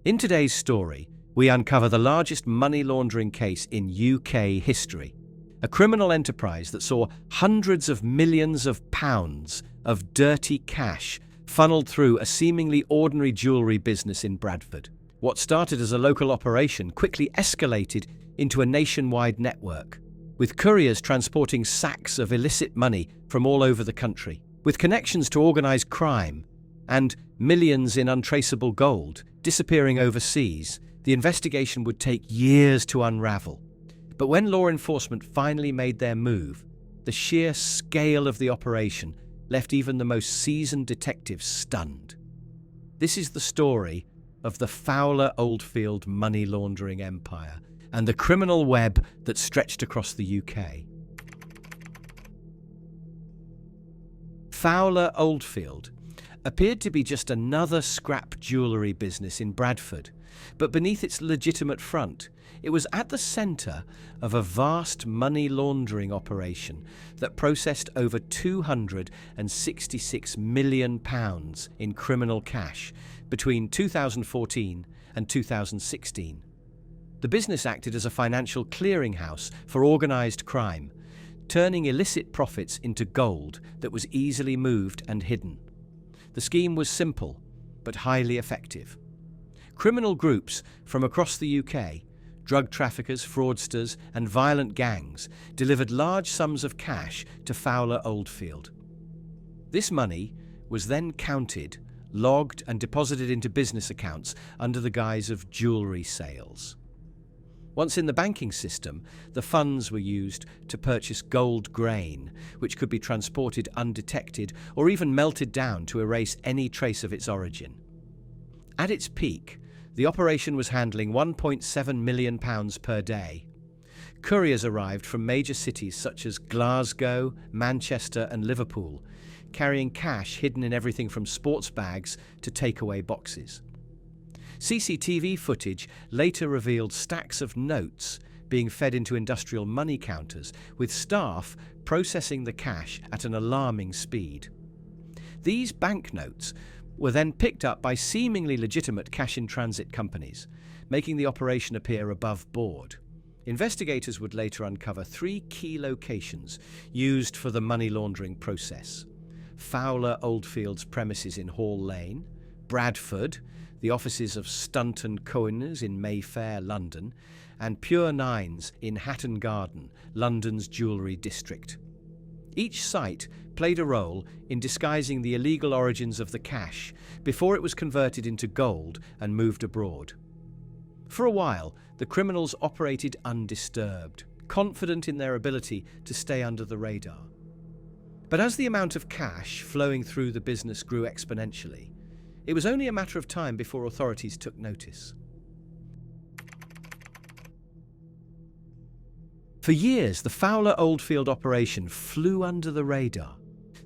In today's story, we uncover the largest money laundering case in UK history, a criminal enterprise that saw hundreds of millions of pounds of dirty cash funneled through a seemingly ordinary jewellery business in Bradford. What started as a local operation quickly escalated into a nationwide network, with couriers transporting sacks of illicit money from all over the country. With connections to organised crime and millions in untraceable gold disappearing overseas, the investigation would take years to unravel. But when law enforcement finally made their move, the sheer scale of the operation left even the most seasoned detectives stunned. This is the story of the Fowler Oldfield money laundering empire and the criminal web that stretched across the UK. Fowler Oldfield appeared to be just another scrap jewellery business in Bradford, but beneath its legitimate front, it was at the centre of a vast money laundering operation that processed over £266 million in criminal cash between 2014 and 2016. The business acted as a financial clearinghouse for organised crime, turning illicit profits into gold that was easily moved and hidden. The scheme was simple, but highly effective. Criminal groups from across the UK, drug traffickers, fraudsters, and violent gangs delivered large sums of cash to Fowler Oldfield. This money was then counted, logged, and deposited into business accounts under the guise of jewellery sales. Once in the banking system, the funds were used to purchase gold grain, which could be transported undetected or even melted down to erase any trace of its origin. At its peak, the operation was handling £1.7 million per day. Couriers arrived from major cities such as Glasgow, Manchester, and Liverpool, carrying cash hidden in everything from sports bags to takeaway boxes. CCTV footage later revealed stacks of notes being fed into industrial money counters, with staff processing the cash at an alarming speed. These banknotes were then picked up by seemingly legitimate cash-in-transit companies, making the operation appear above board. Investigators would later uncover 3 key locations used for the money laundering process: Fowler Oldfield's premises in Hall Lane, Bradford, the offices of Stunt & Cohen's in Mayfair, London, and Pure Nines in Hatton Garden, London's jewellery district. Each site played a role in disguising the illegal origins of the cash before it was converted into gold and moved abroad. For a while, the criminals operated undisturbed, confident in their ability to stay under the radar. But as the amount of cash flowing through the business grew exponentially, it was only a matter of time before authorities took notice. For years, the Fowler Oldfield operation flew under the radar.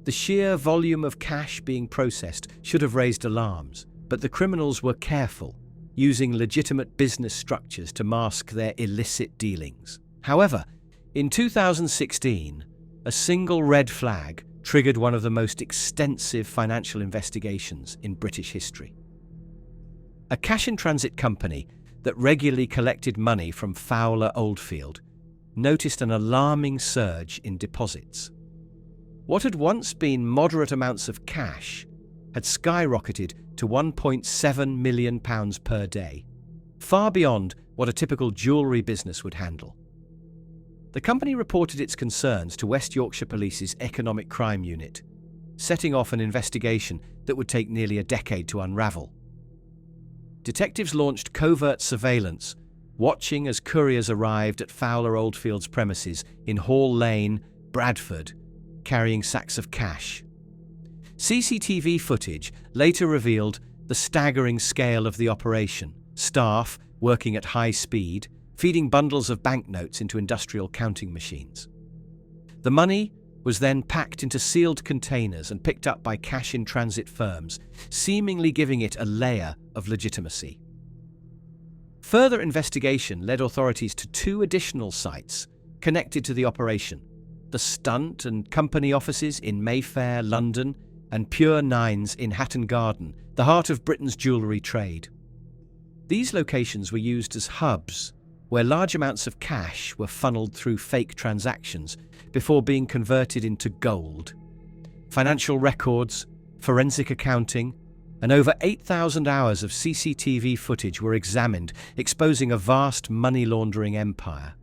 The sheer volume of cash being processed should have raised alarms, but the criminals were careful, using legitimate business structures to mask their illicit dealings. However, in 2016, a single red flag triggered one of the most extensive financial investigations in British history. A cash-in-transit company that regularly collected money from Fowler Oldfield noticed an alarming surge in deposits. What had once been moderate amounts of cash had skyrocketed to £1.7 million per day, far beyond what a typical jewellery business would handle. The company reported its concerns to West Yorkshire Police's Economic Crime Unit, setting off an investigation that would take nearly a decade to unravel. Detectives launched covert surveillance, watching as couriers arrived at Fowler Oldfield's premises in Hall Lane, Bradford, carrying sacks of cash. CCTV footage later revealed the staggering scale of the operation, staff working at high speed, feeding bundles of banknotes into industrial counting machines. The money was then packed into sealed containers and picked up by cash-in-transit firms, seemingly giving it a layer of legitimacy. Further investigation led authorities to 2 additional sites connected to the operation: the Stunt & Company offices in Mayfair, London, and Pure Nines in Hatton Garden, the heart of Britain's jewellery trade. These locations were used as hubs, where large amounts of cash were funneled through fake transactions before being converted into gold. Financial records, forensic accounting, and over 8,000 hours of CCTV footage were examined, exposing a vast money laundering empire.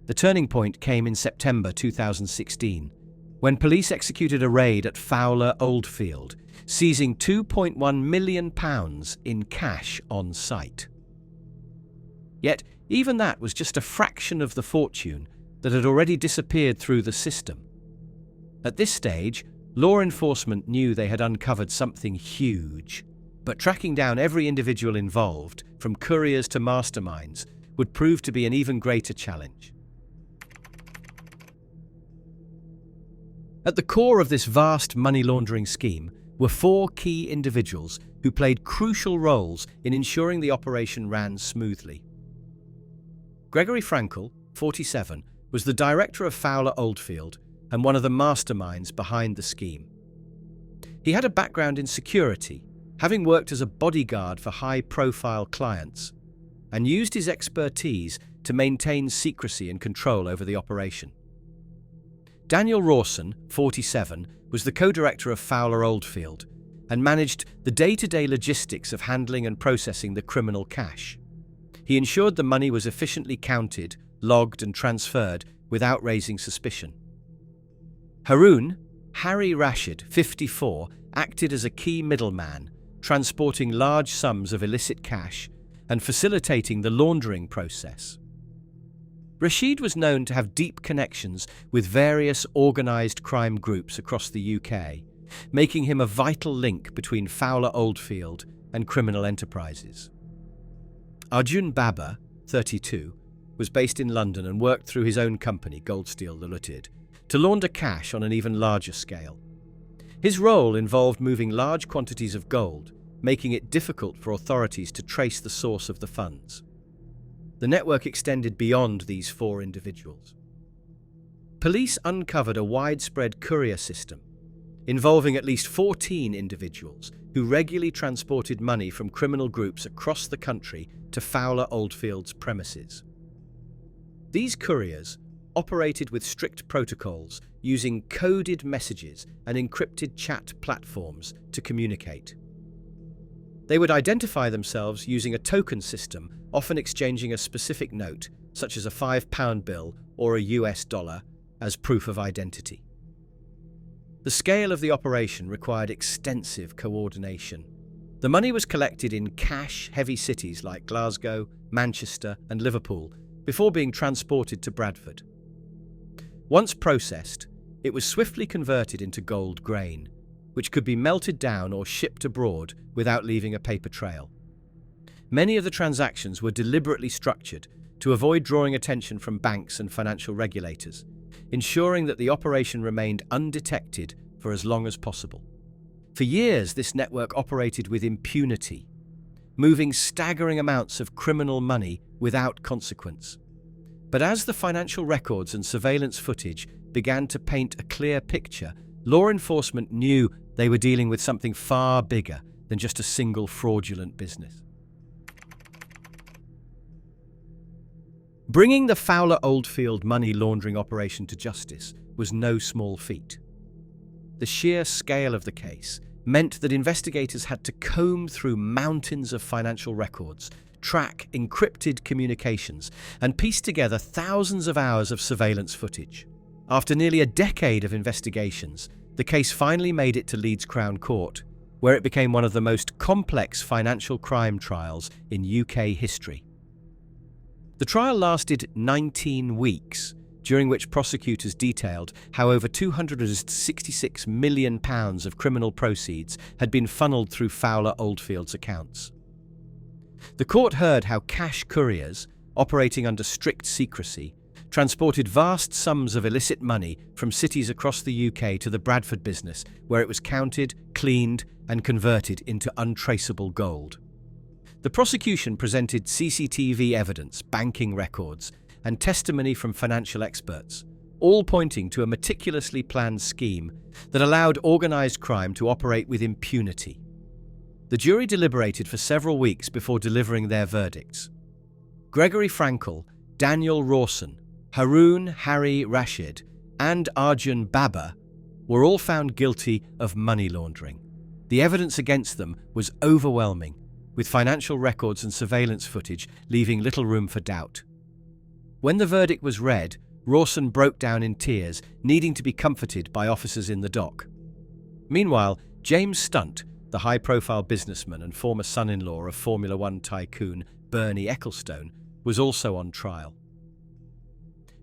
The turning point came in September 2016, when police executed a raid at Fowler Oldfield, seizing £2.1 million in cash on site. Yet, even that was just a fraction of the fortune that had already disappeared through the system. At this stage, law enforcement knew they had uncovered something huge, but tracking down every individual involved, from couriers to masterminds, would prove to be an even greater challenge. At the core of this vast money laundering scheme were four key individuals who played crucial roles in ensuring the operation ran smoothly. Gregory Frankel, 47, was the director of Fowler Oldfield and one of the masterminds behind the scheme. He had a background in security, having worked as a bodyguard for high-profile clients, and used his expertise to maintain secrecy and control over the operation. Daniel Rawson, 47, was the co-director of Fowler Oldfield and managed the day-to-day logistics of handling and processing the criminal cash. He ensured the money was efficiently counted, logged and transferred without raising suspicion. Harry Rashid, 54, acted as a key middleman, transporting large sums of illicit cash and facilitating the laundering process. Rashid was known to have deep connections with various organised crime groups across the UK, making him a vital link between Fowler Oldfield and criminal enterprises. Arjun Baba, 32, was based in London and worked through his own company, Goldsteel Limited, to launder cash on an even larger scale. His role involved moving large quantities of gold, making it difficult for authorities to trace the source of the funds. The network extended beyond these four individuals. Police uncovered a widespread courier system, involving at least 14 individuals who regularly transported money from criminal groups across the country to Fowler Oldfield's premises. These couriers operated with strict protocols, using coded messages and encrypted chat platforms to communicate. They would identify themselves using a token system, often exchanging a specific note, such as a £5 bill or a US dollar, as proof of identity. The scale of the operation required extensive coordination. The money was collected in cash-heavy cities like Glasgow, Manchester and Liverpool before being transported to Bradford. Once processed, it was swiftly converted into gold grain, which could be melted down or shipped abroad without leaving a paper trail. Many of the transactions were deliberately structured to avoid drawing attention from banks and financial regulators, ensuring that the operation remained undetected for as long as possible. For years, this network operated with impunity, moving staggering amounts of criminal money without consequence. But as the financial records and surveillance footage began to paint a clear picture, law enforcement knew they were dealing with something far bigger than just a single fraudulent business. Bringing the Fowler Oldfield money laundering operation to justice was no small feat. The sheer scale of the case meant that investigators had to comb through mountains of financial records, track encrypted communications, and piece together thousands of hours of surveillance footage. After nearly a decade of investigations, the case finally made it to Leeds Crown Court, where it became one of the most complex financial crime trials in UK history. The trial lasted 19 weeks, during which prosecutors detailed how over £266 million of criminal proceeds had been funneled through Fowler Oldfield's accounts. The court heard how cash couriers, operating under strict secrecy, transported vast sums of illicit money from cities across the UK to the Bradford business, where it was counted, cleaned, and converted into untraceable gold. The prosecution presented CCTV evidence, banking records, and testimony from financial experts, all pointing to a meticulously planned scheme that allowed organised crime to operate with impunity. The The jury deliberated for several weeks before delivering their verdicts. Gregory Frankel, Daniel Rawson, Harun Hari Rashid, and Arjun Baba were all found guilty of money laundering. The evidence against them was overwhelming, with financial records and surveillance footage leaving little room for doubt. When the verdict was read, Rawson broke down in tears, needing to be comforted by officers in the dock. Meanwhile, James Stunt, the high-profile businessman and former son-in-law of Formula One tycoon Bernie Ecclestone, was also on trial.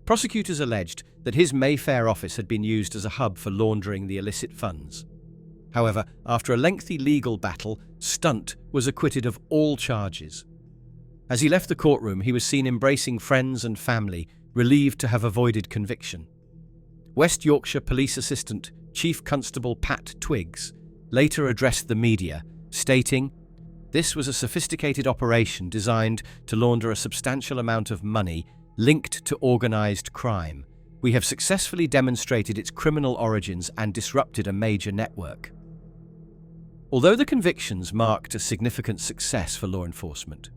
Prosecutors alleged that his Mayfair office had been used as a hub for laundering the illicit funds. However, after a lengthy legal battle, Stunt was acquitted of all charges. As he left the courtroom, he was seen embracing friends and family, relieved to have avoided conviction. West Yorkshire Police Assistant Chief Constable Pat Twiggs later addressed the media, stating, "This was a sophisticated operation designed to launder a substantial amount of money linked to organised crime. We have successfully demonstrated its criminal origins and disrupted a major network." Although the convictions marked a significant success for law enforcement,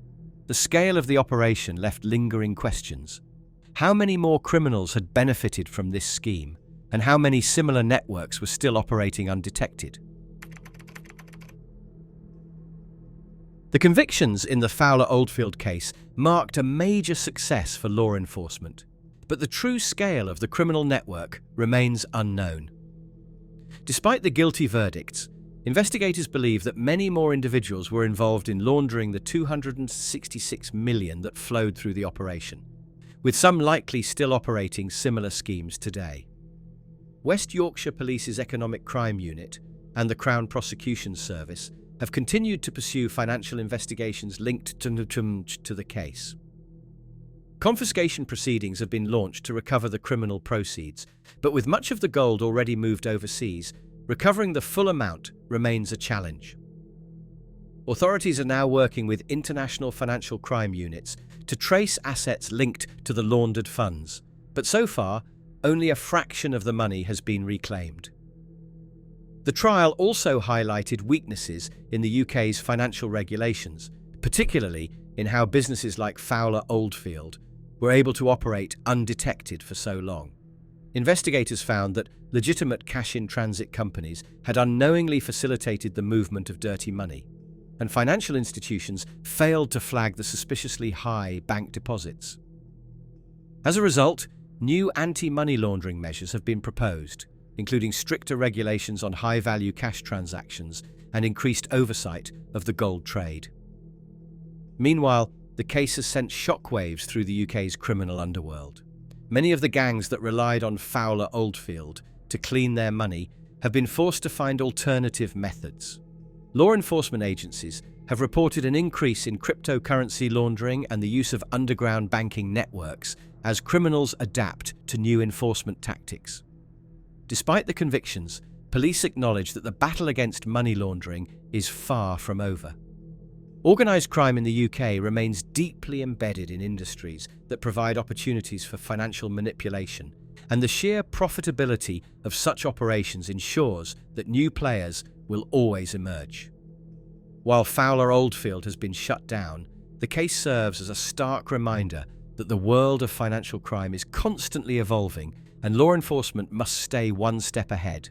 the scale of the operation left lingering questions. How many more criminals had benefited from this scheme, and how many similar networks were still operating undetected? The convictions in the Fowler Oldfield case marked a major success for law enforcement, but the true scale of the criminal network remains unknown. Despite the guilty verdicts, investigators believe that many more individuals were involved in laundering the $266 million that flowed through the operation, with some likely still operating similar schemes today. West Yorkshire Police's Economic Crime Unit and the Crown Prosecution Service have continued to pursue financial investigations linked to the case. Confiscation proceedings have been launched to recover the criminal proceeds, but with much of the gold already moved overseas, recovering the full amount remains a challenge. Authorities are now working with international financial crime units to trace assets linked to the laundered funds, but so far, only a fraction of the money has been reclaimed. The trial also highlighted weaknesses in the UK's financial regulations, particularly in how businesses like Fowler Oldfield were able to operate undetected for so long. Investigators found that legitimate cash-in-transit companies had unknowingly facilitated the movement of dirty money, and financial institutions failed to flag the suspiciously high bank deposits. As a result, new anti-money laundering measures have been proposed, including stricter regulations on high-value cash transactions and increased oversight of the gold trade. Meanwhile, the case has sent shockwaves through the UK's criminal underworld. Many of the gangs that relied on Fowler Oldfield to clean their money have been forced to find alternative methods. Law enforcement agencies have reported an increase in cryptocurrency laundering and the use of underground banking networks as criminals adapt to new enforcement tactics. Despite the convictions, police acknowledge that the battle against money laundering is far from over. Organised crime in the UK remains deeply embedded in industries that provide opportunities for financial manipulation, and the sheer profitability of such operations ensures that new players will always emerge. While Fowler Oldfield has been shut down, the case serves as a stark reminder that the world of financial crime is constantly evolving and law enforcement must stay one step ahead.